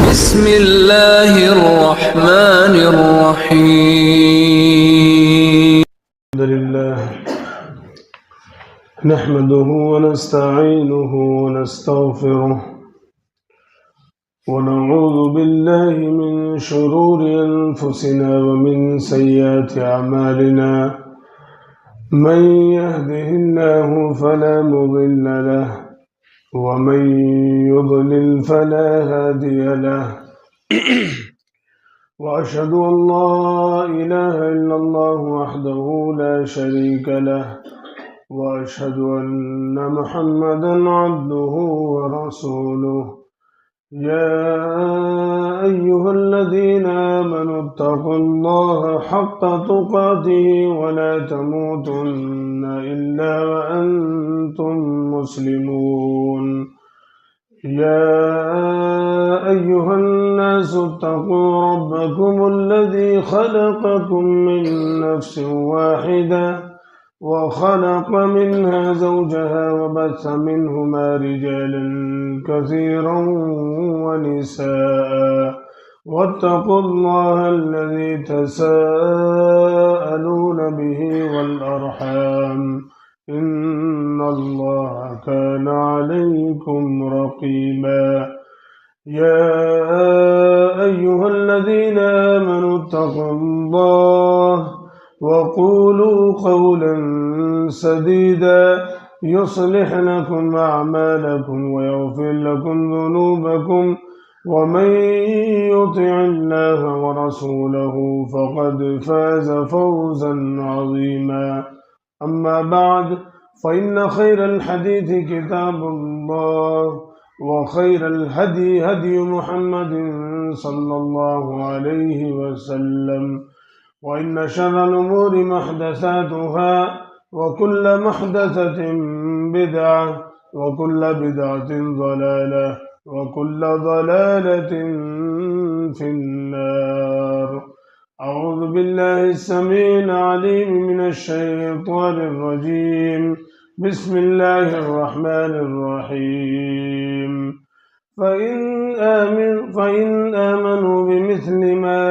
بسم الله الرحمن الرحيم. الحمد لله نحمده ونستعينه ونستغفره ونعوذ بالله من شرور أنفسنا ومن سيئات أعمالنا. من يهده الله فلا مضل له ومن يضلل فلا هادي له. وأشهد أن لا إله إلا الله وحده لا شريك له وأشهد أن محمدا عبده ورسوله. يا أيها الذين آمنوا اتقوا الله حق تقاته ولا تموتن إلا وأنتم مسلمون. يا أيها الناس اتقوا ربكم الذي خلقكم من نفس واحدة وخلق منها زوجها وبث منهما رجالا كثيرا ونساء واتقوا الله الذي تساءلون به والأرحام إن الله كان عليكم رقيبا. يا أيها الذين آمنوا اتقوا الله وقولوا قولا سديدا يصلح لكم أعمالكم ويغفر لكم ذنوبكم ومن يطع الله ورسوله فقد فاز فوزا عظيما. أما بعد فإن خير الحديث كتاب الله وخير الهدي هدي محمد صلى الله عليه وسلم وإن شر الأمور محدثاتها وكل محدثة بدعة وكل بدعة ضلالة وكل ضلالة في النار. أعوذ بالله السميع العليم من الشيطان الرجيم. بسم الله الرحمن الرحيم. فإن آمنوا بمثل ما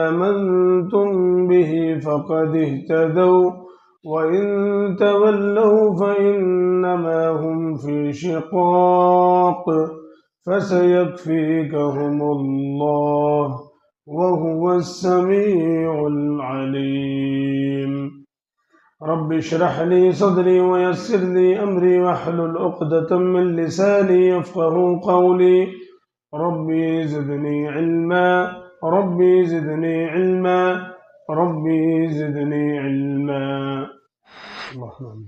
آمنتم به فقد اهتدوا وإن تولوا فإنما هم في شقاق فسيكفيكهم الله وهو السميع العليم. رب اشرح لي صدري ويسر لي أمري واحلل عقدة من لساني يفقهوا قولي. ربي زدني علما ربي زدني علما ربي زدني علما. اللهم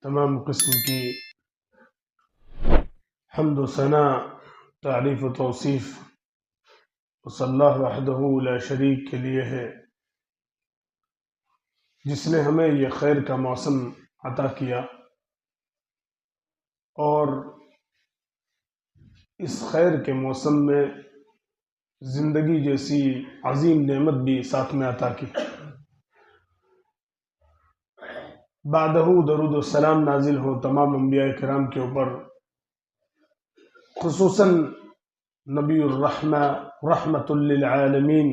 تمام قسم کی حمد و ثنا تعریف و توصیف صلی اللہ وحدہ لا شریک کے لیے ہے، جس نے ہمیں یہ خیر کا موسم عطا کیا اور اس خیر کے موسم میں زندگی جیسی عظیم نعمت بھی ساتھ میں عطا کی۔ بعدہ درود و سلام نازل ہو تمام انبیاء کرام کے اوپر، خصوصاً نبی الرحمہ رحمت للعالمین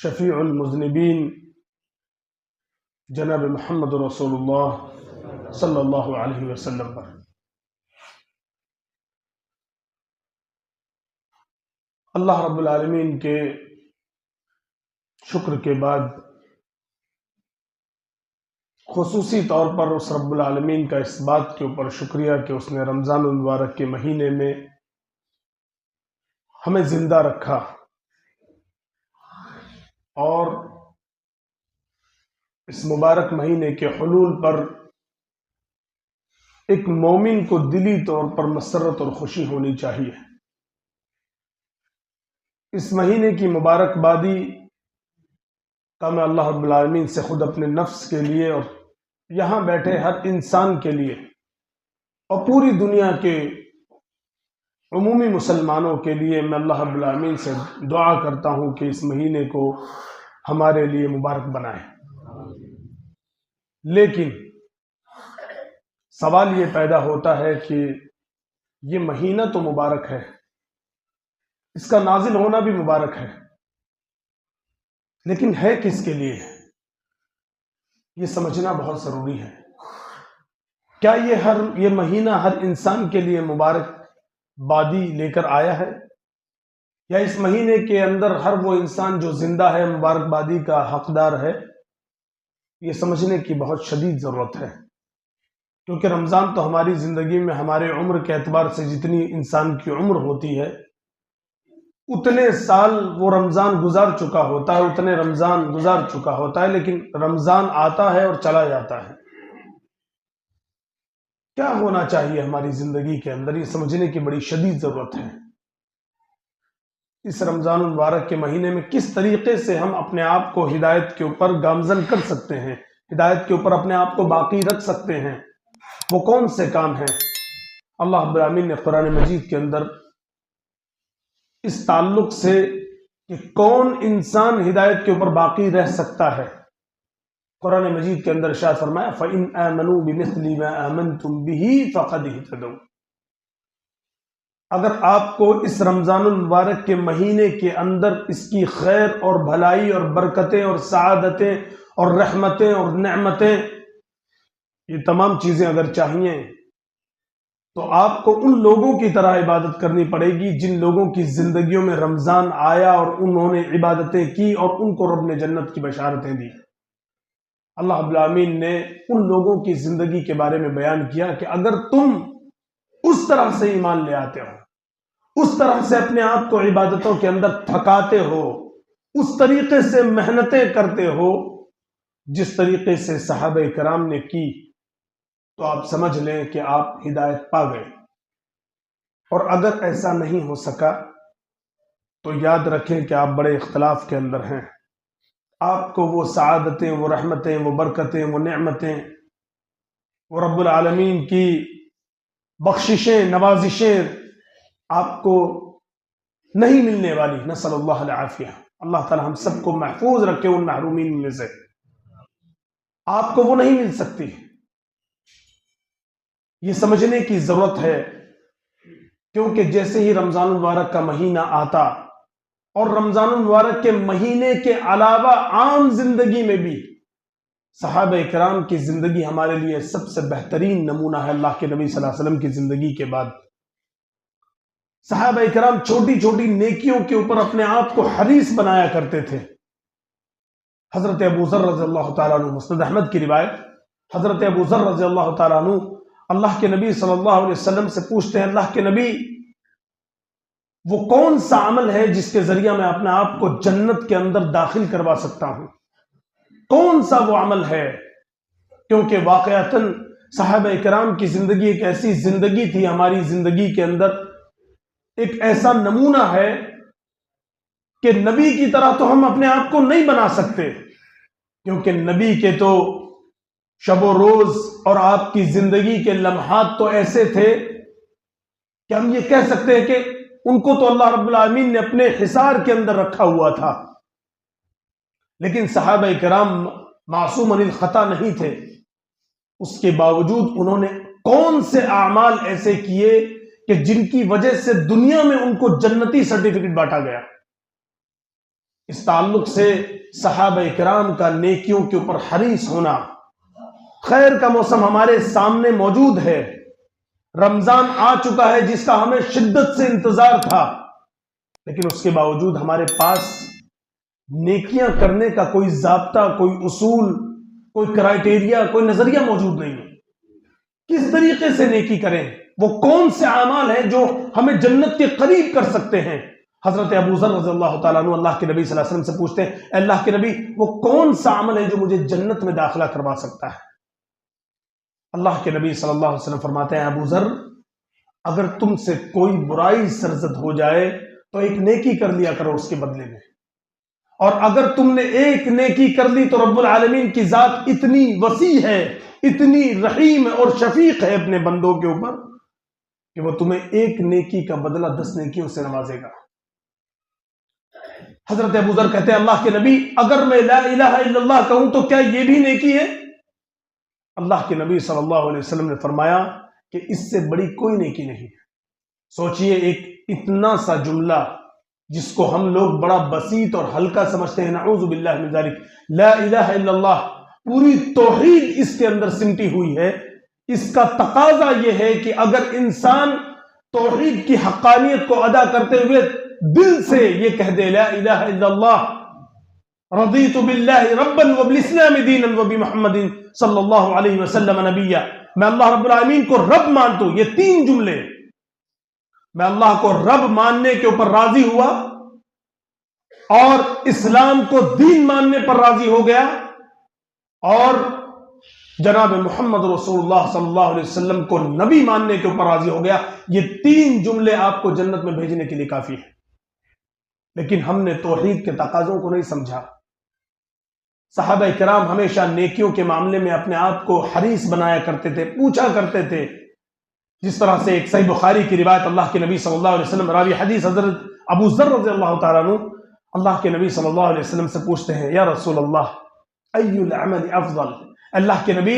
شفیع المذنبین جناب محمد رسول اللہ صلی اللہ علیہ وسلم پر۔ اللہ رب العالمین کے شکر کے بعد خصوصی طور پر اس رب العالمین کا اس بات کے اوپر شکریہ کہ اس نے رمضان المبارک کے مہینے میں ہمیں زندہ رکھا اور اس مبارک مہینے کے حلول پر ایک مومن کو دلی طور پر مسرت اور خوشی ہونی چاہیے۔ اس مہینے کی مبارک بادی کا میں اللہ رب العالمین سے خود اپنے نفس کے لیے اور یہاں بیٹھے ہر انسان کے لیے اور پوری دنیا کے عمومی مسلمانوں کے لیے میں اللہ رب العالمین سے دعا کرتا ہوں کہ اس مہینے کو ہمارے لیے مبارک بنائے۔ لیکن سوال یہ پیدا ہوتا ہے کہ یہ مہینہ تو مبارک ہے، اس کا نازل ہونا بھی مبارک ہے، لیکن ہے کس کے لیے؟ یہ سمجھنا بہت ضروری ہے۔ کیا یہ مہینہ ہر انسان کے لیے مبارک بادی لے کر آیا ہے، یا اس مہینے کے اندر ہر وہ انسان جو زندہ ہے مبارک بادی کا حقدار ہے؟ یہ سمجھنے کی بہت شدید ضرورت ہے، کیونکہ رمضان تو ہماری زندگی میں ہمارے عمر کے اعتبار سے جتنی انسان کی عمر ہوتی ہے اتنے سال وہ رمضان گزار چکا ہوتا ہے، اتنے رمضان گزار چکا ہوتا ہے، لیکن رمضان آتا ہے اور چلا جاتا ہے۔ کیا ہونا چاہیے ہماری زندگی کے اندر، یہ سمجھنے کی بڑی شدید ضرورت ہے۔ اس رمضان المبارک کے مہینے میں کس طریقے سے ہم اپنے آپ کو ہدایت کے اوپر گامزن کر سکتے ہیں، ہدایت کے اوپر اپنے آپ کو باقی رکھ سکتے ہیں، وہ کون سے کام ہیں؟ اللہ رب العالمین نے قرآن مجید کے اندر اس تعلق سے کہ کون انسان ہدایت کے اوپر باقی رہ سکتا ہے، قرآن مجید کے اندر ارشاد فرمایا فَإِنْ آمَنُوا بِمِثْلِ مَا آمَنْتُمْ بِهِ فَقَدْ اهْتَدَوْا۔ اگر آپ کو اس رمضان المبارک کے مہینے کے اندر اس کی خیر اور بھلائی اور برکتیں اور سعادتیں اور رحمتیں اور نعمتیں، یہ تمام چیزیں اگر چاہیے تو آپ کو ان لوگوں کی طرح عبادت کرنی پڑے گی جن لوگوں کی زندگیوں میں رمضان آیا اور انہوں نے عبادتیں کی اور ان کو رب نے جنت کی بشارتیں دی۔ اللہ رب العالمین نے ان لوگوں کی زندگی کے بارے میں بیان کیا کہ اگر تم اس طرح سے ایمان لے آتے ہو، اس طرح سے اپنے آپ کو عبادتوں کے اندر تھکاتے ہو، اس طریقے سے محنتیں کرتے ہو جس طریقے سے صحابہ کرام نے کی، تو آپ سمجھ لیں کہ آپ ہدایت پا گئے۔ اور اگر ایسا نہیں ہو سکا تو یاد رکھیں کہ آپ بڑے اختلاف کے اندر ہیں۔ آپ کو وہ سعادتیں، وہ رحمتیں، وہ برکتیں، وہ نعمتیں، وہ رب العالمین کی بخششیں، نوازشیں آپ کو نہیں ملنے والی، نسأل اللہ العافیہ۔ اللہ تعالی ہم سب کو محفوظ رکھے ان محرومین میں سے، آپ کو وہ نہیں مل سکتی۔ یہ سمجھنے کی ضرورت ہے، کیونکہ جیسے ہی رمضان المبارک کا مہینہ آتا اور رمضان المبارک کے مہینے کے علاوہ عام زندگی میں بھی صحابہ کرام کی زندگی ہمارے لیے سب سے بہترین نمونہ ہے۔ اللہ کے نبی صلی اللہ علیہ وسلم کی زندگی کے بعد صحابہ کرام چھوٹی چھوٹی نیکیوں کے اوپر اپنے آپ کو حریص بنایا کرتے تھے۔ حضرت ابو ذر رضی اللہ تعالیٰ عنہ، مسند احمد کی روایت، حضرت ابو ذر رضی اللہ تعالیٰ عنہ اللہ کے نبی صلی اللہ علیہ وسلم سے پوچھتے ہیں، اللہ کے نبی وہ کون سا عمل ہے جس کے ذریعہ میں اپنے آپ کو جنت کے اندر داخل کروا سکتا ہوں؟ کون سا وہ عمل ہے؟ کیونکہ واقعتاً صحابہ کرام کی زندگی ایک ایسی زندگی تھی، ہماری زندگی کے اندر ایک ایسا نمونہ ہے کہ نبی کی طرح تو ہم اپنے آپ کو نہیں بنا سکتے، کیونکہ نبی کے تو شب و روز اور آپ کی زندگی کے لمحات تو ایسے تھے کہ ہم یہ کہہ سکتے ہیں کہ ان کو تو اللہ رب العالمین نے اپنے حصار کے اندر رکھا ہوا تھا، لیکن صحابہ کرام معصوم عن الخطا نہیں تھے۔ اس کے باوجود انہوں نے کون سے اعمال ایسے کیے کہ جن کی وجہ سے دنیا میں ان کو جنتی سرٹیفکیٹ بانٹا گیا۔ اس تعلق سے صحابہ کرام کا نیکیوں کے اوپر حریص ہونا، خیر کا موسم ہمارے سامنے موجود ہے، رمضان آ چکا ہے جس کا ہمیں شدت سے انتظار تھا، لیکن اس کے باوجود ہمارے پاس نیکیاں کرنے کا کوئی ضابطہ، کوئی اصول، کوئی کرائیٹیریا، کوئی نظریہ موجود نہیں ہے۔ کس طریقے سے نیکی کریں؟ وہ کون سے اعمال ہیں جو ہمیں جنت کے قریب کر سکتے ہیں؟ حضرت ابو ذر رضی اللہ تعالیٰ عنہ اللہ کے نبی صلی اللہ علیہ وسلم سے پوچھتے ہیں، اے اللہ کے نبی وہ کون سا عمل ہے جو مجھے جنت میں داخلہ کروا سکتا ہے؟ اللہ کے نبی صلی اللہ علیہ وسلم فرماتے ہیں، ابو ذر اگر تم سے کوئی برائی سرزد ہو جائے تو ایک نیکی کر لیا کرو اس کے بدلے میں، اور اگر تم نے ایک نیکی کر لی تو رب العالمین کی ذات اتنی وسیع ہے، اتنی رحیم اور شفیق ہے اپنے بندوں کے اوپر کہ وہ تمہیں ایک نیکی کا بدلہ 10 نیکیوں سے نوازے گا۔ حضرت ابو ذر کہتے ہیں، اللہ کے نبی اگر میں لا الہ الا اللہ کہوں تو کیا یہ بھی نیکی ہے؟ اللہ کے نبی صلی اللہ علیہ وسلم نے فرمایا کہ اس سے بڑی کوئی نیکی نہیں ہے۔ سوچئے ایک اتنا سا جملہ جس کو ہم لوگ بڑا بسیط اور ہلکا سمجھتے ہیں، نعوذ باللہ من ذالک، لا الہ الا اللہ، پوری توحید اس کے اندر سمٹی ہوئی ہے۔ اس کا تقاضا یہ ہے کہ اگر انسان توحید کی حقانیت کو ادا کرتے ہوئے دل سے یہ کہہ دے، لا الہ الا اللہ، رضیت باللہ ربا وبالاسلام دینا وبمحمد صلی اللہ علیہ وسلم نبیا، میں اللہ رب العالمین کو رب مانتا ہوں، یہ تین جملے، میں اللہ کو رب ماننے کے اوپر راضی ہوا اور اسلام کو دین ماننے پر راضی ہو گیا اور جناب محمد رسول اللہ صلی اللہ علیہ وسلم کو نبی ماننے کے اوپر راضی ہو گیا، یہ تین جملے آپ کو جنت میں بھیجنے کے لیے کافی ہیں۔ لیکن ہم نے توحید کے تقاضوں کو نہیں سمجھا۔ صحابہ کرام ہمیشہ نیکیوں کے معاملے میں اپنے آپ کو حریص بنایا کرتے تھے، پوچھا کرتے تھے، جس طرح سے ایک صحیح بخاری کی روایت، اللہ کے نبی صلی اللہ علیہ وسلم، راوی حدیث حضرت ابو ذر رضی اللہ تعالیٰ عنہ اللہ کے نبی صلی اللہ علیہ وسلم سے پوچھتے ہیں، یا رسول اللہ ای العمل افضل، اللہ کے نبی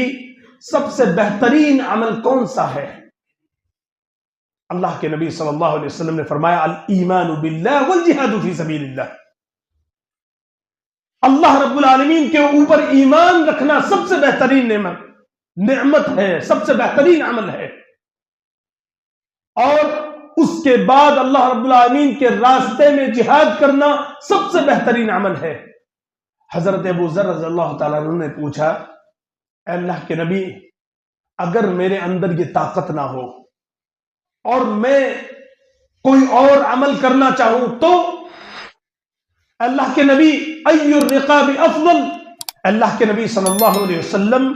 سب سے بہترین عمل کون سا ہے؟ اللہ کے نبی صلی اللہ علیہ وسلم نے فرمایا، الایمان باللہ والجہاد فی سبیل اللہ، اللہ رب العالمین کے اوپر ایمان رکھنا سب سے بہترین نعمت ہے، سب سے بہترین عمل ہے، اور اس کے بعد اللہ رب العالمین کے راستے میں جہاد کرنا سب سے بہترین عمل ہے۔ حضرت ابو ذر رضی اللہ تعالیٰ عنہ نے پوچھا، اے اللہ کے نبی، اگر میرے اندر یہ طاقت نہ ہو اور میں کوئی اور عمل کرنا چاہوں تو؟ اللہ کے نبی، ای الرقاب افضل، اللہ کے نبی صلی اللہ علیہ وسلم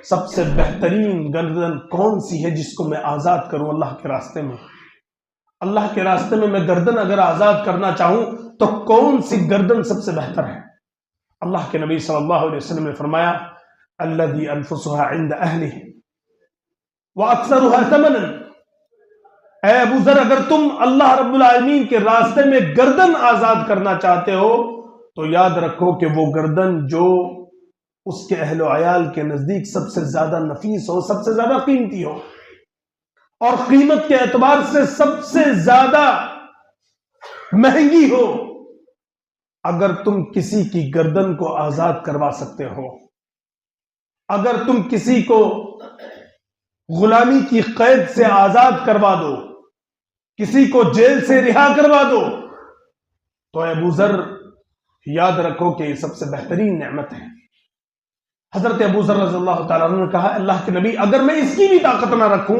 سب سے بہترین گردن کون سی ہے جس کو میں آزاد کروں اللہ کے راستے میں؟ اللہ کے راستے میں گردن اگر آزاد کرنا چاہوں تو کون سی گردن سب سے بہتر ہے؟ اللہ کے نبی صلی اللہ علیہ وسلم نے فرمایا، الذی انفسها عند اہلہ واکثرها ثمنا، اے ابو ذر، اگر تم اللہ رب العالمین کے راستے میں گردن آزاد کرنا چاہتے ہو تو یاد رکھو کہ وہ گردن جو اس کے اہل و عیال کے نزدیک سب سے زیادہ نفیس ہو، سب سے زیادہ قیمتی ہو، اور قیمت کے اعتبار سے سب سے زیادہ مہنگی ہو، اگر تم کسی کی گردن کو آزاد کروا سکتے ہو، اگر تم کسی کو غلامی کی قید سے آزاد کروا دو، کسی کو جیل سے رہا کروا دو، تو ابو ذر یاد رکھو کہ یہ سب سے بہترین نعمت ہے۔ حضرت ابو ذر رضی اللہ تعالیٰ عنہ نے کہا، اللہ کے نبی، اگر میں اس کی بھی طاقت نہ رکھوں؟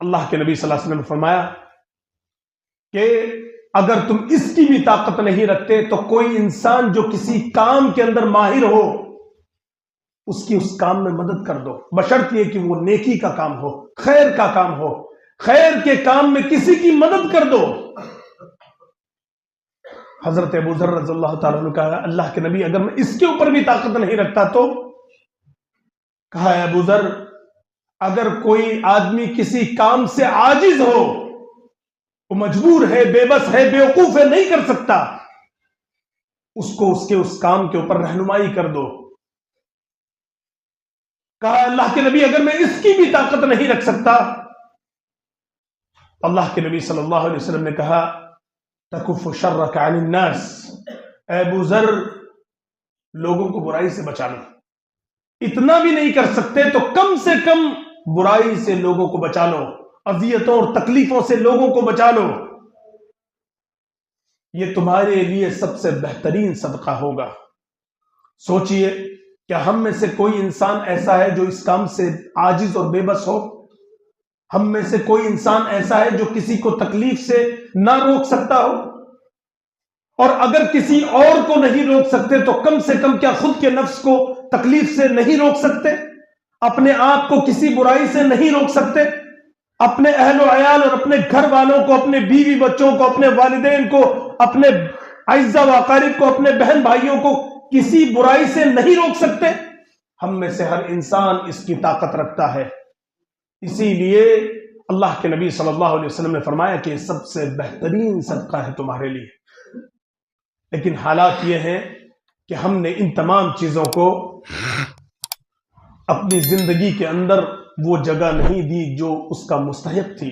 اللہ کے نبی صلی اللہ علیہ وسلم نے فرمایا کہ اگر تم اس کی بھی طاقت نہیں رکھتے تو کوئی انسان جو کسی کام کے اندر ماہر ہو اس کی اس کام میں مدد کر دو، بشرط یہ کہ وہ نیکی کا کام ہو، خیر کا کام ہو، خیر کے کام میں کسی کی مدد کر دو۔ حضرت ابو ذر رضی اللہ تعالیٰ نے کہا، اللہ کے نبی، اگر میں اس کے اوپر بھی طاقت نہیں رکھتا تو؟ کہا، اے ابو ذر، اگر کوئی آدمی کسی کام سے عاجز ہو، وہ مجبور ہے، بے بس ہے، بیوقوف ہے، نہیں کر سکتا، اس کو اس کے اس کام کے اوپر رہنمائی کر دو۔ کہا، اللہ کے نبی، اگر میں اس کی بھی طاقت نہیں رکھ سکتا؟ اللہ کے نبی صلی اللہ علیہ وسلم نے کہا، تکف شرک عن الناس، اے ابو ذر، لوگوں کو برائی سے بچا لو، اتنا بھی نہیں کر سکتے تو کم سے کم برائی سے لوگوں کو بچا لو، اذیتوں اور تکلیفوں سے لوگوں کو بچا لو، یہ تمہارے لیے سب سے بہترین صدقہ ہوگا۔ سوچئے، کیا ہم میں سے کوئی انسان ایسا ہے جو اس کام سے عاجز اور بے بس ہو؟ ہم میں سے کوئی انسان ایسا ہے جو کسی کو تکلیف سے نہ روک سکتا ہو؟ اور اگر کسی اور کو نہیں روک سکتے تو کم سے کم کیا خود کے نفس کو تکلیف سے نہیں روک سکتے؟ اپنے آپ کو کسی برائی سے نہیں روک سکتے؟ اپنے اہل و عیال اور اپنے گھر والوں کو، اپنے بیوی بچوں کو، اپنے والدین کو، اپنے اعزاء و اقارب کو، اپنے بہن بھائیوں کو کسی برائی سے نہیں روک سکتے؟ ہم میں سے ہر انسان اس کی طاقت رکھتا ہے۔ اسی لیے اللہ کے نبی صلی اللہ علیہ وسلم نے فرمایا کہ یہ سب سے بہترین صدقہ ہے تمہارے لیے۔ لیکن حالات یہ ہیں کہ ہم نے ان تمام چیزوں کو اپنی زندگی کے اندر وہ جگہ نہیں دی جو اس کا مستحق تھی۔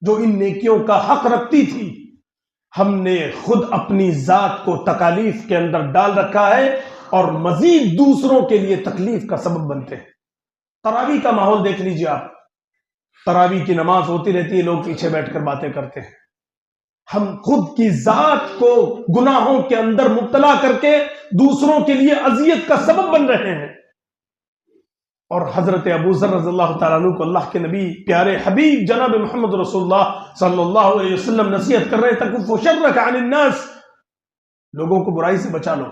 جو ان نیکیوں کا حق رکھتی تھی، ہم نے خود اپنی ذات کو تکالیف کے اندر ڈال رکھا ہے اور مزید دوسروں کے لیے تکلیف کا سبب بنتے ہیں۔ تراویح کا ماحول دیکھ لیجیے آپ، تراویح کی نماز ہوتی رہتی ہے، لوگ پیچھے بیٹھ کر باتیں کرتے ہیں۔ ہم خود کی ذات کو گناہوں کے اندر مبتلا کر کے دوسروں کے لیے اذیت کا سبب بن رہے ہیں۔ اور حضرت ابو ذر رضی اللہ تعالیٰ عنہ کو اللہ کے نبی پیارے حبیب جناب محمد رسول اللہ صلی اللہ علیہ وسلم نصیحت کر رہے تک فشرک عن الناس، لوگوں کو برائی سے بچا لو۔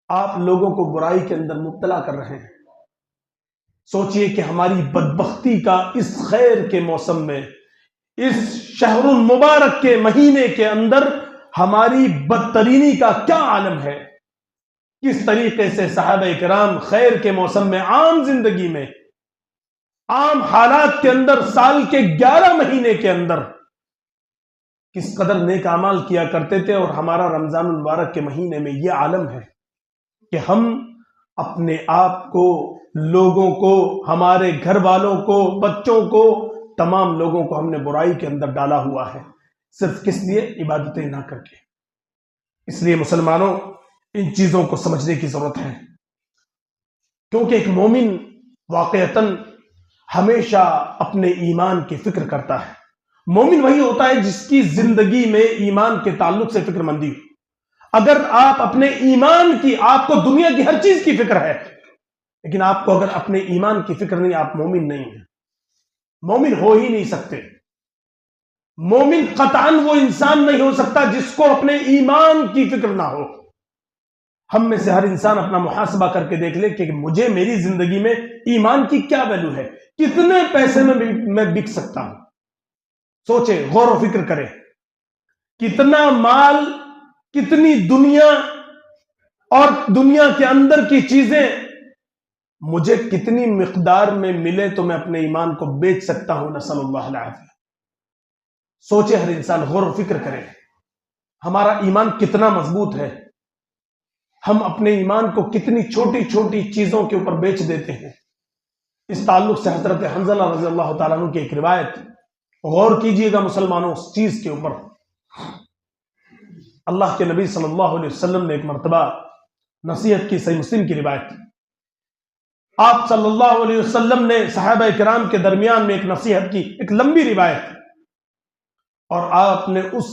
آپ لوگوں کو برائی کے اندر مبتلا کر رہے ہیں۔ سوچئے کہ ہماری بدبختی کا اس خیر کے موسم میں، اس شہر المبارک کے مہینے کے اندر ہماری بدترینی کا کیا عالم ہے۔ کس طریقے سے صحابہ کرام خیر کے موسم میں، عام زندگی میں، عام حالات کے اندر، سال کے 11 مہینے کے اندر کس قدر نیک اعمال کیا کرتے تھے، اور ہمارا رمضان المبارک کے مہینے میں یہ عالم ہے کہ ہم اپنے آپ کو، لوگوں کو، ہمارے گھر والوں کو، بچوں کو، تمام لوگوں کو ہم نے برائی کے اندر ڈالا ہوا ہے، صرف کس لیے؟ عبادتیں نہ کر کے۔ اس لیے مسلمانوں، ان چیزوں کو سمجھنے کی ضرورت ہے، کیونکہ ایک مومن واقعتاً ہمیشہ اپنے ایمان کی فکر کرتا ہے۔ مومن وہی ہوتا ہے جس کی زندگی میں ایمان کے تعلق سے فکر مندی ہو۔ اگر آپ اپنے ایمان کی، آپ کو دنیا کی ہر چیز کی فکر ہے، لیکن آپ کو اگر اپنے ایمان کی فکر نہیں، آپ مومن نہیں ہیں، مومن ہو ہی نہیں سکتے۔ مومن قطعاً وہ انسان نہیں ہو سکتا جس کو اپنے ایمان کی فکر نہ ہو۔ ہم میں سے ہر انسان اپنا محاسبہ کر کے دیکھ لے کہ مجھے میری زندگی میں ایمان کی کیا ویلو ہے، کتنے پیسے میں بک سکتا ہوں۔ سوچے، غور و فکر کرے، کتنا مال، کتنی دنیا اور دنیا کے اندر کی چیزیں مجھے کتنی مقدار میں ملے تو میں اپنے ایمان کو بیچ سکتا ہوں، نسأل اللہ العافیہ۔ سوچے، ہر انسان غور و فکر کرے، ہمارا ایمان کتنا مضبوط ہے، ہم اپنے ایمان کو کتنی چھوٹی چھوٹی چیزوں کے اوپر بیچ دیتے ہیں۔ اس تعلق سے حضرت حنظلہ رضی اللہ تعالیٰ عنہ کی ایک روایت، غور کیجئے گا مسلمانوں اس چیز کے اوپر۔ اللہ کے نبی صلی اللہ علیہ وسلم نے ایک مرتبہ نصیحت کی، صحیح مسلم کی روایت، آپ صلی اللہ علیہ وسلم نے صحابہ کرام کے درمیان میں ایک نصیحت کی، ایک لمبی روایت، اور آپ نے اس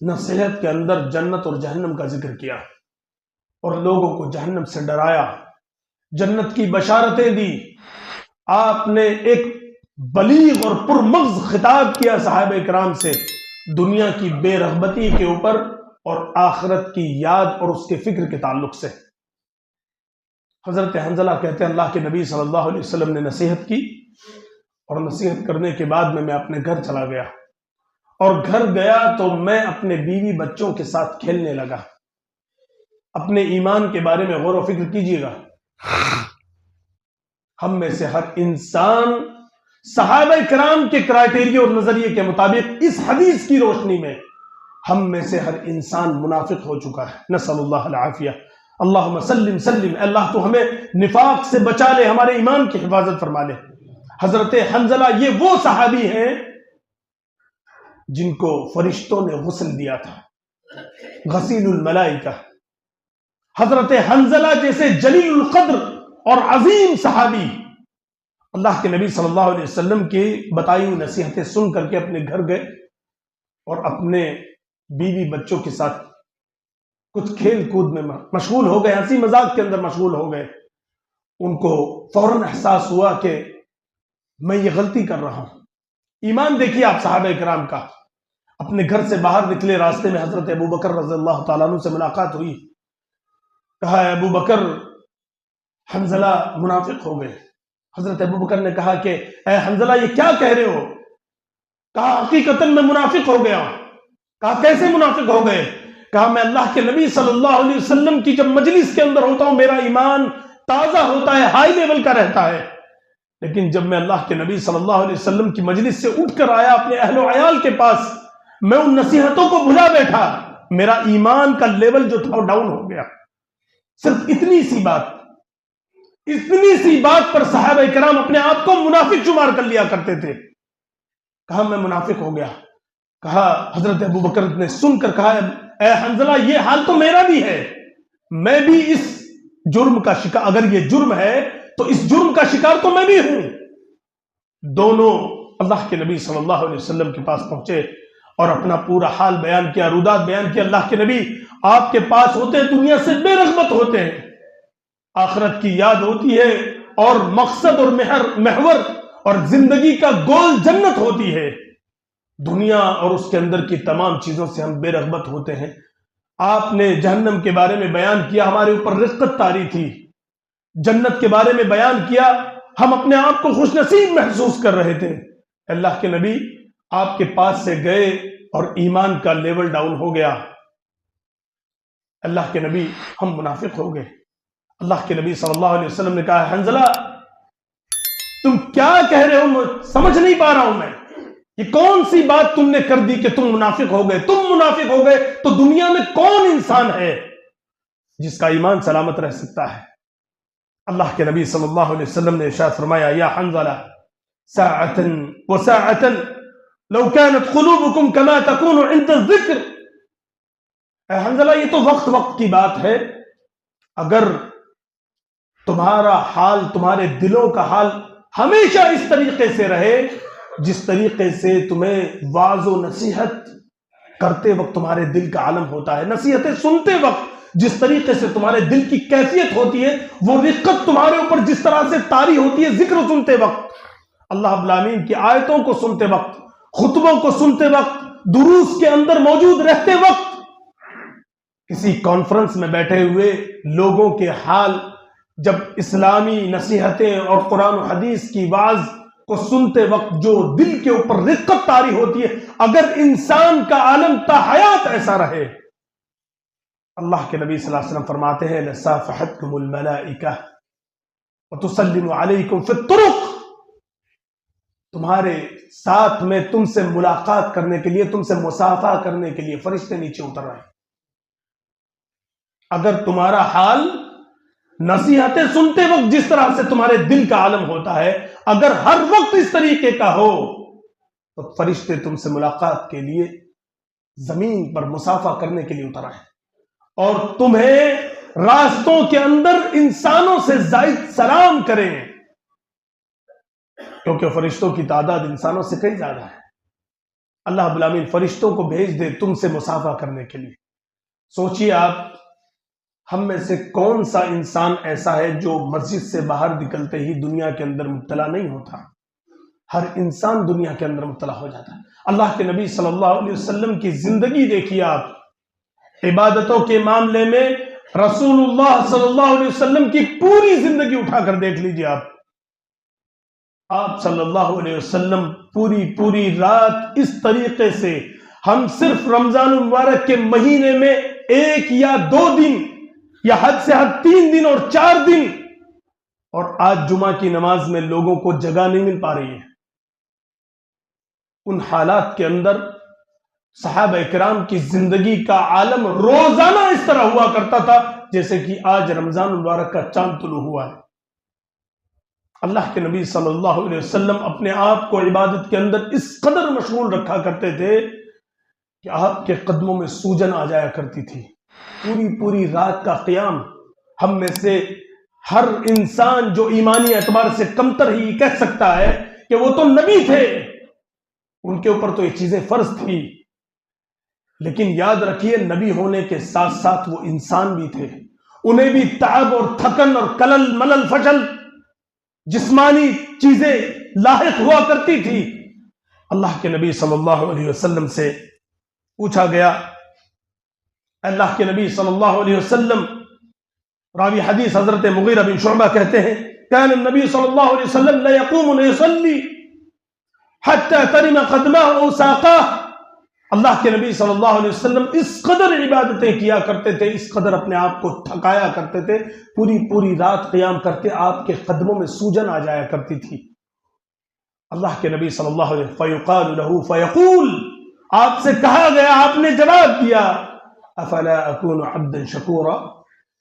نصیحت کے اندر جنت اور جہنم کا ذکر کیا اور لوگوں کو جہنم سے ڈرایا، جنت کی بشارتیں دی۔ آپ نے ایک بلیغ اور پرمغز خطاب کیا صحابہ کرام سے، دنیا کی بے رغبتی کے اوپر اور آخرت کی یاد اور اس کے فکر کے تعلق سے۔ حضرت حنظلہ کہتے ہیں اللہ کے نبی صلی اللہ علیہ وسلم نے نصیحت کی، اور نصیحت کرنے کے بعد میں اپنے گھر چلا گیا، اور گھر گیا تو میں اپنے بیوی بچوں کے ساتھ کھیلنے لگا۔ اپنے ایمان کے بارے میں غور و فکر کیجئے گا۔ ہم میں سے ہر انسان صحابہ کرام کے کرائیٹیریا اور نظریے کے مطابق اس حدیث کی روشنی میں ہم میں سے ہر انسان منافق ہو چکا ہے، نسأل اللہ العافیہ۔ اللہم سلم سلم، اللہ تو ہمیں نفاق سے بچا لے، ہمارے ایمان کی حفاظت فرما لے۔ حضرت حنظلہ یہ وہ صحابی ہیں جن کو فرشتوں نے غسل دیا تھا، غسیل الملائکہ۔ حضرت حنظلہ جیسے جلیل القدر اور عظیم صحابی اللہ کے نبی صلی اللہ علیہ وسلم کی بتائی ہوئی نصیحتیں سن کر کے اپنے گھر گئے اور اپنے بیوی بچوں کے ساتھ کچھ کھیل کود میں مشغول ہو گئے، ہنسی مذاق کے اندر مشغول ہو گئے۔ ان کو فوراً احساس ہوا کہ میں یہ غلطی کر رہا ہوں۔ ایمان دیکھیے آپ صحابہ کرام کا۔ اپنے گھر سے باہر نکلے، راستے میں حضرت ابو بکر رضی اللہ تعالیٰ عنہ سے ملاقات ہوئی۔ کہا ابو بکر، حنظلہ منافق ہو گئے۔ حضرت ابو بکر نے کہا کہ اے حنظلہ یہ کیا کہہ رہے ہو؟ کہا حقیقتاً میں منافق ہو گیا ہوں۔ کہا کیسے منافق ہو گئے؟ کہا میں اللہ کے نبی صلی اللہ علیہ وسلم کی جب مجلس کے اندر ہوتا ہوں میرا ایمان تازہ ہوتا ہے، ہائی لیول کا رہتا ہے، لیکن جب میں اللہ کے نبی صلی اللہ علیہ وسلم کی مجلس سے اٹھ کر آیا اپنے اہل و عیال کے پاس، میں ان نصیحتوں کو بھلا بیٹھا، میرا ایمان کا لیول جو تھا وہ ڈاؤن ہو گیا۔ صرف اتنی سی بات پر صحابہ کرام اپنے آپ کو منافق شمار کر لیا کرتے تھے۔ کہا میں منافق ہو گیا۔ کہا حضرت ابو بکر نے سن کر کہا اے حنظلہ یہ حال تو میرا بھی ہے، میں بھی اس جرم کا شکار، اگر یہ جرم ہے تو اس جرم کا شکار تو میں بھی ہوں۔ دونوں اللہ کے نبی صلی اللہ علیہ وسلم کے پاس پہنچے اور اپنا پورا حال بیان کیا، رودات بیان کیا۔ اللہ کے نبی آپ کے پاس ہوتے ہیں، دنیا سے بے رغبت ہوتے ہیں، آخرت کی یاد ہوتی ہے اور مقصد اور محور اور زندگی کا گول جنت ہوتی ہے، دنیا اور اس کے اندر کی تمام چیزوں سے ہم بے رغبت ہوتے ہیں۔ آپ نے جہنم کے بارے میں بیان کیا، ہمارے اوپر رقت طاری تھی، جنت کے بارے میں بیان کیا، ہم اپنے آپ کو خوش نصیب محسوس کر رہے تھے۔ اللہ کے نبی آپ کے پاس سے گئے اور ایمان کا لیول ڈاؤن ہو گیا۔ اللہ کے نبی ہم منافق ہو گئے۔ اللہ کے نبی صلی اللہ علیہ وسلم نے کہا حنظلہ تم کیا کہہ رہے ہو، سمجھ نہیں پا رہا ہوں میں، یہ کون سی بات تم نے کر دی کہ تم منافق ہو گئے؟ تم منافق ہو گئے تو دنیا میں کون انسان ہے جس کا ایمان سلامت رہ سکتا ہے؟ اللہ کے نبی صلی اللہ علیہ وسلم نے ارشاد فرمایا یا حنظلہ ساعة وساعة لو كانت قلوبكم كما تكون عند الذکر، اے حنظلہ یہ تو وقت وقت کی بات ہے، اگر تمہارا حال، تمہارے دلوں کا حال ہمیشہ اس طریقے سے رہے جس طریقے سے تمہیں واعظ و نصیحت کرتے وقت تمہارے دل کا عالم ہوتا ہے، نصیحتیں سنتے وقت جس طریقے سے تمہارے دل کی کیفیت ہوتی ہے، وہ رقت تمہارے اوپر جس طرح سے طاری ہوتی ہے ذکر سنتے وقت، اللہ رب العالمین کی آیتوں کو سنتے وقت، خطبوں کو سنتے وقت، دروس کے اندر موجود رہتے وقت، کسی کانفرنس میں بیٹھے ہوئے لوگوں کے حال جب اسلامی نصیحتیں اور قرآن و حدیث کی واعظ کو سنتے وقت جو دل کے اوپر رقت طاری ہوتی ہے، اگر انسان کا عالم تا حیات ایسا رہے، اللہ کے نبی صلی اللہ علیہ وسلم فرماتے ہیں لَصَافَحَتْكُمُ الْمَلَائِكَةُ وَتُسَلِّمُ عَلَيْكُمْ فِي الطُّرُقِ، تمہارے ساتھ میں تم سے ملاقات کرنے کے لیے، تم سے مصافحہ کرنے کے لیے فرشتے نیچے اتر رہے ہیں۔ اگر تمہارا حال نصیحتیں سنتے وقت جس طرح سے تمہارے دل کا عالم ہوتا ہے، اگر ہر وقت اس طریقے کا ہو تو فرشتے تم سے ملاقات کے لیے زمین پر مصافحہ کرنے کے لیے اتر آئے اور تمہیں راستوں کے اندر انسانوں سے زائد سلام کریں، کیونکہ فرشتوں کی تعداد انسانوں سے کئی زیادہ ہے۔ اللہ رب العالمین فرشتوں کو بھیج دے تم سے مصافحہ کرنے کے لیے۔ سوچئے آپ، ہم میں سے کون سا انسان ایسا ہے جو مسجد سے باہر نکلتے ہی دنیا کے اندر مبتلا نہیں ہوتا؟ ہر انسان دنیا کے اندر مبتلا ہو جاتا ہے۔ اللہ کے نبی صلی اللہ علیہ وسلم کی زندگی دیکھیے آپ، عبادتوں کے معاملے میں رسول اللہ صلی اللہ علیہ وسلم کی پوری زندگی اٹھا کر دیکھ لیجیے آپ صلی اللہ علیہ وسلم پوری رات اس طریقے سے، ہم صرف رمضان المبارک کے مہینے میں 1 یا 2 دن یا حد سے حد 3 دن اور 4 دن، اور آج جمعہ کی نماز میں لوگوں کو جگہ نہیں مل پا رہی ہے۔ ان حالات کے اندر صحابہ کرام کی زندگی کا عالم روزانہ اس طرح ہوا کرتا تھا جیسے کہ آج رمضان المبارک کا چاند طلوع ہوا ہے۔ اللہ کے نبی صلی اللہ علیہ وسلم اپنے آپ کو عبادت کے اندر اس قدر مشغول رکھا کرتے تھے کہ آپ کے قدموں میں سوجن آ جایا کرتی تھی۔ پوری رات کا قیام، ہم میں سے ہر انسان جو ایمانی اعتبار سے کمتر ہی کہہ سکتا ہے کہ وہ تو نبی تھے، ان کے اوپر تو یہ چیزیں فرض تھی، لیکن یاد رکھیے نبی ہونے کے ساتھ ساتھ وہ انسان بھی تھے، انہیں بھی تعب اور تھکن اور کلل ملل فشل جسمانی چیزیں لاحق ہوا کرتی تھی۔ اللہ کے نبی صلی اللہ علیہ وسلم سے پوچھا گیا، اللہ کے نبی صلی اللہ علیہ وسلم، راوی حدیث حضرت مغیرہ بن شعبہ کہتے ہیں کان النبی صلی اللہ علیہ وسلم لا يقوم ليصلي حتى ترم قدمه او ساقاه، اللہ کے نبی صلی اللہ علیہ وسلم اس قدر عبادتیں کیا کرتے تھے، اس قدر اپنے آپ کو تھکایا کرتے تھے، پوری رات قیام کر کے آپ کے قدموں میں سوجن آ جایا کرتی تھی۔ اللہ کے نبی صلی اللہ علیہ وسلم فیقال له فیقول، آپ سے کہا گیا، آپ نے جواب دیا افلا اکون عبدا شکورا،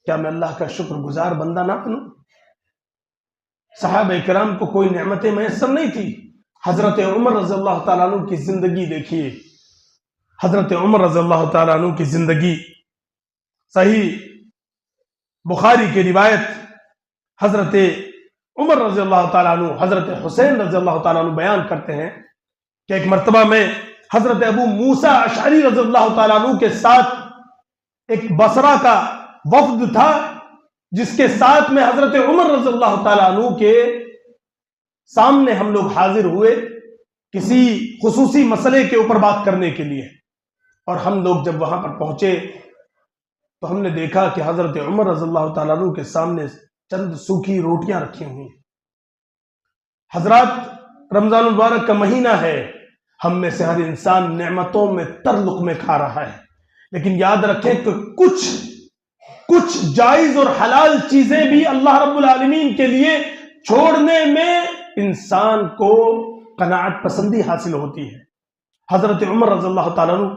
کیا میں اللہ کا شکر گزار بندہ نہ بنوں؟ صحابہ کرام کو کوئی نعمتیں میسر نہیں تھی۔ حضرت عمر رضی اللہ تعالیٰ عنہ کی زندگی دیکھیے، حضرت عمر رضی اللہ تعالیٰ عنہ کی زندگی صحیح بخاری کی روایت حضرت عمر رضی اللہ تعالیٰ عنہ حضرت حسین رضی اللہ تعالیٰ عنہ بیان کرتے ہیں کہ ایک مرتبہ میں حضرت ابو موسیٰ اشعری رضی اللہ تعالیٰ عنہ کے ساتھ ایک بصرہ کا وفد تھا، جس کے ساتھ میں حضرت عمر رضی اللہ تعالیٰ عنہ کے سامنے ہم لوگ حاضر ہوئے کسی خصوصی مسئلے کے اوپر بات کرنے کے لیے۔ اور ہم لوگ جب وہاں پر پہنچے تو ہم نے دیکھا کہ حضرت عمر رضی اللہ تعالیٰ عنہ کے سامنے چند سوکھی روٹیاں رکھی ہوئی ہیں۔ حضرات، رمضان المبارک کا مہینہ ہے، ہم میں سے ہر انسان نعمتوں میں تر لقمے کھا رہا ہے، لیکن یاد رکھیں کہ کچھ جائز اور حلال چیزیں بھی اللہ رب العالمین کے لیے چھوڑنے میں انسان کو قناعت پسندی حاصل ہوتی ہے۔ حضرت عمر رضی اللہ تعالیٰ عنہ،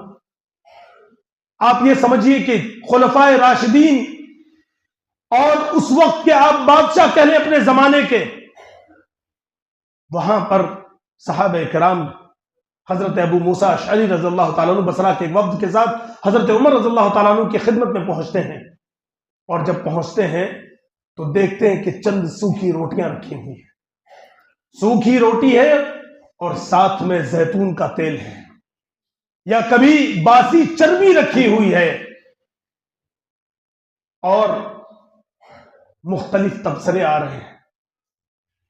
آپ یہ سمجھیے کہ خلفائے راشدین اور اس وقت کے آپ بادشاہ کہہ لیں اپنے زمانے کے، وہاں پر صحابہ کرام حضرت ابو موسیٰ اشعری رضی اللہ تعالیٰ عنہ بصرہ کے ایک وفد کے ساتھ حضرت عمر رضی اللہ تعالیٰ عنہ کی خدمت میں پہنچتے ہیں، اور جب پہنچتے ہیں تو دیکھتے ہیں کہ چند سوکھی روٹیاں رکھی ہوئی ہیں۔ سوکھی روٹی ہے اور ساتھ میں زیتون کا تیل ہے، یا کبھی باسی چربی رکھی ہوئی ہے، اور مختلف تبصرے آ رہے ہیں۔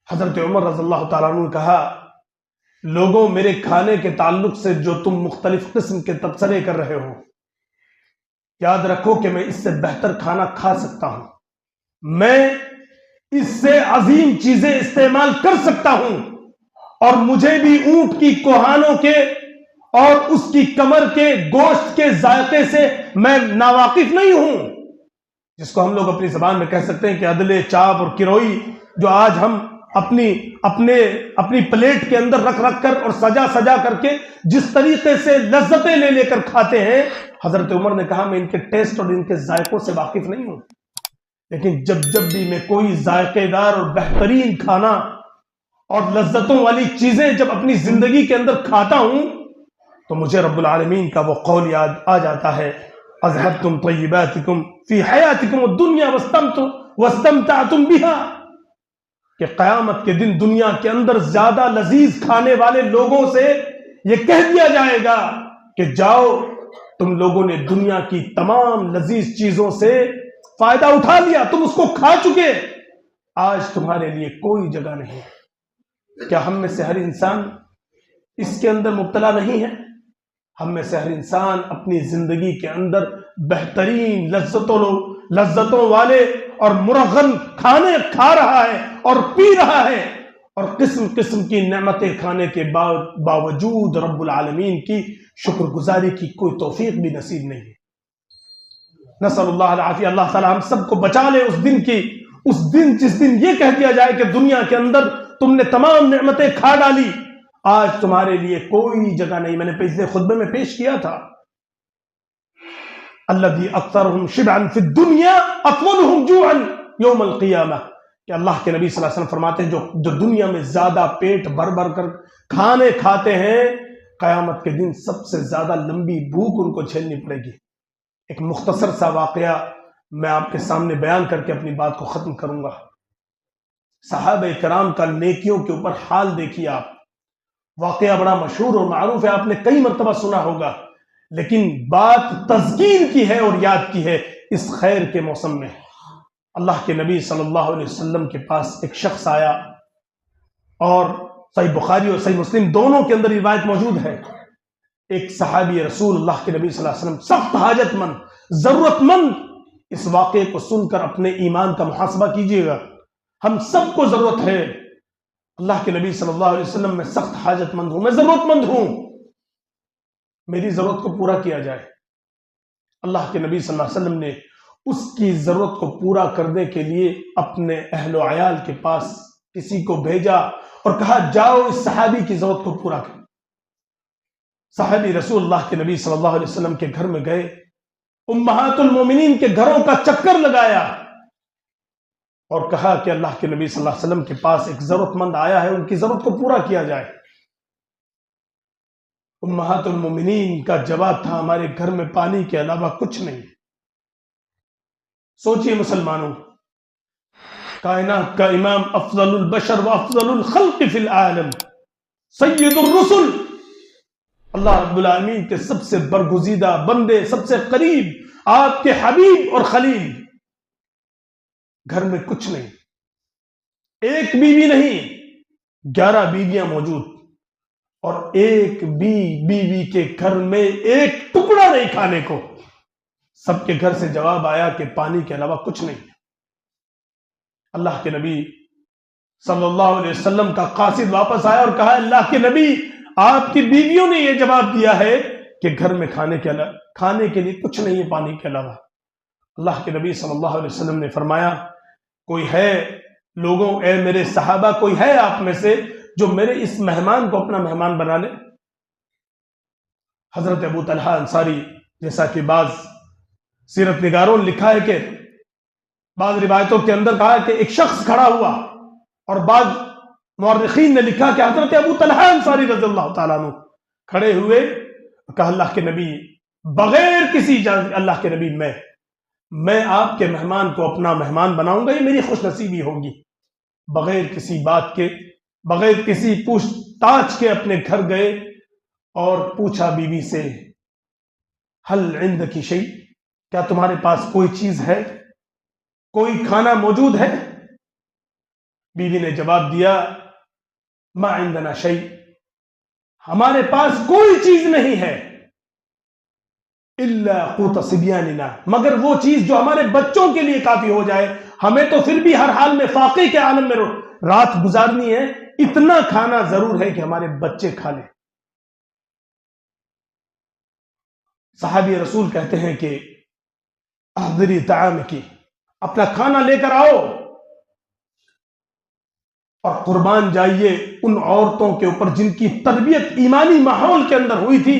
حضرت عمر رضی اللہ تعالیٰ عنہ نے کہا، لوگوں، میرے کھانے کے تعلق سے جو تم مختلف قسم کے تبصرے کر رہے ہو، یاد رکھو کہ میں اس سے بہتر کھانا کھا سکتا ہوں، میں اس سے عظیم چیزیں استعمال کر سکتا ہوں، اور مجھے بھی اونٹ کی کوہانوں کے اور اس کی کمر کے گوشت کے ذائقے سے میں ناواقف نہیں ہوں، جس کو ہم لوگ اپنی زبان میں کہہ سکتے ہیں کہ عدلے، چاپ اور کروئی، جو آج ہم اپنی پلیٹ کے اندر رکھ کر اور سجا کر کے جس طریقے سے لذتیں لے کر کھاتے ہیں۔ حضرت عمر نے کہا، میں ان کے ٹیسٹ اور ان کے ذائقوں سے واقف نہیں ہوں، لیکن جب بھی میں کوئی ذائقے دار اور بہترین کھانا اور لذتوں والی چیزیں جب اپنی زندگی کے اندر کھاتا ہوں تو مجھے رب العالمین کا وہ قول یاد آ جاتا ہے، اذهبتم طیباتکم فی حیاتکم الدنیا واستمتعتم بها، کہ قیامت کے دن دنیا کے اندر زیادہ لذیذ کھانے والے لوگوں سے یہ کہہ دیا جائے گا کہ جاؤ، تم لوگوں نے دنیا کی تمام لذیذ چیزوں سے فائدہ اٹھا لیا، تم اس کو کھا چکے، آج تمہارے لیے کوئی جگہ نہیں۔ کیا ہم میں سے ہر انسان اس کے اندر مبتلا نہیں ہے؟ ہم میں سے ہر انسان اپنی زندگی کے اندر بہترین لذتوں والے اور مرغن کھانے کھا رہا ہے اور پی رہا ہے، اور قسم قسم کی نعمتیں کھانے کے باوجود رب العالمین کی شکر گزاری کی کوئی توفیق بھی نصیب نہیں ہے۔ نسأل اللہ العافیہ، اللہ تعالی ہم سب کو بچا لے اس دن جس دن یہ کہہ دیا جائے کہ دنیا کے اندر تم نے تمام نعمتیں کھا ڈالی، آج تمہارے لیے کوئی جگہ نہیں۔ میں نے پچھلے خطبے میں پیش کیا تھا، الذی اکثرهم شبعا فی الدنیا اطولهم جوعا یوم القیامہ، کہ اللہ کے نبی صلی اللہ علیہ وسلم فرماتے ہیں جو دنیا میں زیادہ پیٹ بھر کر کھانے کھاتے ہیں، قیامت کے دن سب سے زیادہ لمبی بھوک ان کو جھیلنی پڑے گی۔ ایک مختصر سا واقعہ میں آپ کے سامنے بیان کر کے اپنی بات کو ختم کروں گا۔ صحابہ کرام کا نیکیوں کے اوپر حال دیکھیے آپ، واقعہ بڑا مشہور اور معروف ہے، آپ نے کئی مرتبہ سنا ہوگا، لیکن بات تذکیر کی ہے اور یاد کی ہے اس خیر کے موسم میں۔ اللہ کے نبی صلی اللہ علیہ وسلم کے پاس ایک شخص آیا، اور صحیح بخاری اور صحیح مسلم دونوں کے اندر روایت موجود ہے۔ ایک صحابی رسول اللہ کے نبی صلی اللہ علیہ وسلم سخت حاجت مند، ضرورت مند، اس واقعے کو سن کر اپنے ایمان کا محاسبہ کیجیے گا۔ ہم سب کو ضرورت ہے، اللہ کے نبی صلی اللہ علیہ وسلم میں سخت حاجت مند ہوں، میں ضرورت مند ہوں، میری ضرورت کو پورا کیا جائے۔ اللہ کے نبی صلی اللہ علیہ وسلم نے اس کی ضرورت کو پورا کرنے کے لیے اپنے اہل و عیال کے پاس کسی کو بھیجا اور کہا، جاؤ اس صحابی کی ضرورت کو پورا کر۔ صحابی رسول اللہ کے نبی صلی اللہ علیہ وسلم کے گھر میں گئے، امہات المومنین کے گھروں کا چکر لگایا اور کہا کہ اللہ کے نبی صلی اللہ علیہ وسلم کے پاس ایک ضرورت مند آیا ہے، ان کی ضرورت کو پورا کیا جائے۔ امہات المومنین کا جواب تھا ہمارے گھر میں پانی کے علاوہ کچھ نہیں۔ سوچئے مسلمانوں، کائنات کا امام، افضل البشر و افضل الخلق فی العالم، سید الرسل، اللہ رب العالمین کے سب سے برگزیدہ بندے، سب سے قریب، آپ کے حبیب اور خلیل، گھر میں کچھ نہیں، ایک بیوی نہیں، 11 بیویاں موجود، اور ایک بھی بیوی کے گھر میں ایک ٹکڑا نہیں کھانے کو۔ سب کے گھر سے جواب آیا کہ پانی کے علاوہ کچھ نہیں۔ اللہ کے نبی صلی اللہ علیہ وسلم کا قاصد واپس آیا اور کہا، اللہ کے نبی، آپ کی بیویوں نے یہ جواب دیا ہے کہ گھر میں کھانے کے لیے کچھ نہیں ہے پانی کے علاوہ۔ اللہ کے نبی صلی اللہ علیہ وسلم نے فرمایا، کوئی ہے لوگوں، اے میرے صحابہ، کوئی ہے آپ میں سے جو میرے اس مہمان کو اپنا مہمان بنا لے؟ حضرت ابو طلحہ انصاری، جیسا کہ بعض سیرت نگاروں نے لکھا ہے کہ بعض روایتوں کے اندر کہا کہ ایک شخص کھڑا ہوا، اور بعض مورخین نے لکھا کہ حضرت ابو طلحہ انصاری رضی اللہ تعالیٰ عنہ کھڑے ہوئے، کہا، اللہ کے نبی، بغیر کسی اجازت، اللہ کے نبی، میں آپ کے مہمان کو اپنا مہمان بناؤں گا، یہ میری خوش نصیبی ہوگی۔ بغیر کسی بات کے، بغیر کسی پوچھ تاچھ کے اپنے گھر گئے اور پوچھا بیوی سے، ہل عندکی شیء، کیا تمہارے پاس کوئی چیز ہے، کوئی کھانا موجود ہے؟ بیوی نے جواب دیا، ما عندنا شیء، ہمارے پاس کوئی چیز نہیں ہے، الا قوت صبیاننا، مگر وہ چیز جو ہمارے بچوں کے لیے کافی ہو جائے، ہمیں تو پھر بھی ہر حال میں فاقے کے عالم میں رات گزارنی ہے، اتنا کھانا ضرور ہے کہ ہمارے بچے کھا لیں۔ صحابی رسول کہتے ہیں کہ احضری طعامکی، اپنا کھانا لے کر آؤ، اور قربان جائیے ان عورتوں کے اوپر جن کی تربیت ایمانی ماحول کے اندر ہوئی تھی،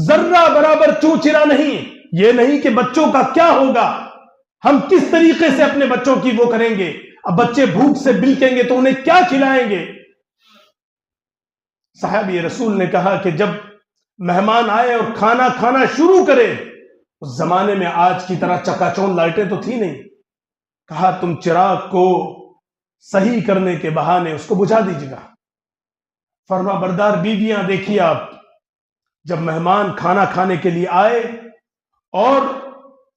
ذرہ برابر چوچرا نہیں، یہ نہیں کہ بچوں کا کیا ہوگا، ہم کس طریقے سے اپنے بچوں کی وہ کریں گے، اب بچے بھوک سے بلکیں گے تو انہیں کیا کھلائیں گے۔ صحابی رسول نے کہا کہ جب مہمان آئے اور کھانا کھانا شروع کرے، اس زمانے میں آج کی طرح چکا چوند لائٹیں تو تھی نہیں، کہا تم چراغ کو صحیح کرنے کے بہانے اس کو بجھا دیجیے گا۔ فرما بردار بیویاں دیکھیے آپ، جب مہمان کھانا کھانے کے لیے آئے اور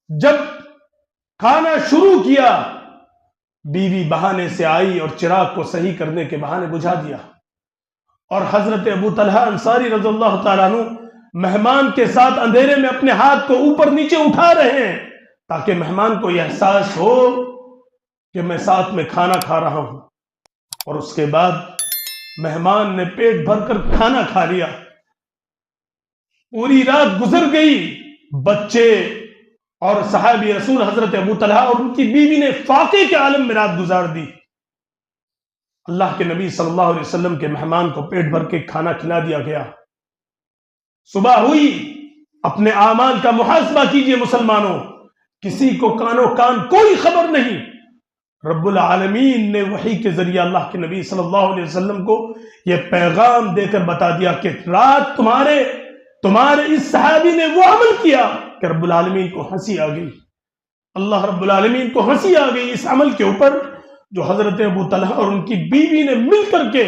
جب کھانا شروع کیا، بیوی بہانے سے آئی اور چراغ کو صحیح کرنے کے بہانے بجھا دیا، اور حضرت ابو طلحہ انصاری رضی اللہ تعالیٰ عنہ مہمان کے ساتھ اندھیرے میں اپنے ہاتھ کو اوپر نیچے اٹھا رہے ہیں تاکہ مہمان کو یہ احساس ہو کہ میں ساتھ میں کھانا کھا رہا ہوں۔ اور اس کے بعد مہمان نے پیٹ بھر کر کھانا کھا لیا، پوری رات گزر گئی، بچے اور صحابی رسول حضرت ابو طلحہ اور ان کی بیوی نے فاقے کے عالم میں رات گزار دی۔ اللہ کے نبی صلی اللہ علیہ وسلم کے مہمان کو پیٹ بھر کے کھانا کھلا دیا گیا۔ صبح ہوئی، اپنے اعمال کا محاسبہ کیجئے مسلمانوں، کسی کو کانوں کان کوئی خبر نہیں۔ رب العالمین نے وحی کے ذریعہ اللہ کے نبی صلی اللہ علیہ وسلم کو یہ پیغام دے کر بتا دیا کہ رات تمہارے اس صحابی نے وہ عمل کیا کہ رب العالمین کو ہنسی آ گئی، اللہ رب العالمین کو ہنسی آ گئی اس عمل کے اوپر جو حضرت ابو طلحہ اور ان کی بیوی نے مل کر کے۔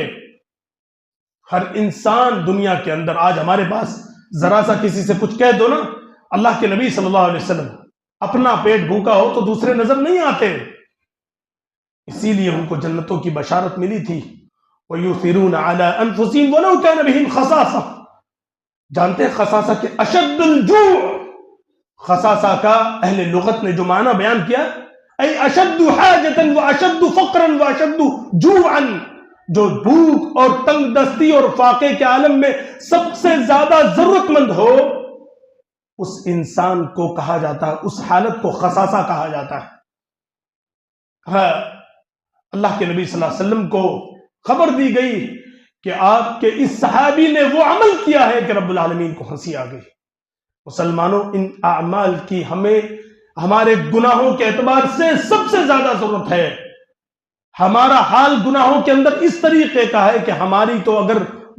ہر انسان دنیا کے اندر آج ہمارے پاس ذرا سا کسی سے کچھ کہہ دو نا، اللہ کے نبی صلی اللہ علیہ وسلم اپنا پیٹ بھوکا ہو تو دوسرے نظر نہیں آتے، اسی لیے ان کو جنتوں کی بشارت ملی تھی۔ وَيُؤْثِرُونَ عَلَىٰ أَنفُسِهِمْ وَلَوْ كَانَ بِهِمْ خَصَاصَةٌ، جانتے ہیں خصاصہ کے اشد الجوع، خصاصہ کا اہل لغت نے جو معنی بیان کیا، اے اشد حاجتا واشد فقرا واشد جوعا، جو بھوک اور تنگ دستی اور فاقے کے عالم میں سب سے زیادہ ضرورت مند ہو، اس انسان کو کہا جاتا ہے، اس حالت کو خصاصہ کہا جاتا ہے۔ اللہ کے نبی صلی اللہ علیہ وسلم کو خبر دی گئی کہ آپ کے اس صحابی نے وہ عمل کیا ہے کہ رب العالمین کو ہنسی آ گئی۔ مسلمانوں، ان اعمال کی ہمیں ہمارے گناہوں کے اعتبار سے سب سے زیادہ ضرورت ہے۔ ہمارا حال گناہوں کے اندر اس طریقے کا ہے کہ ہماری تو اگر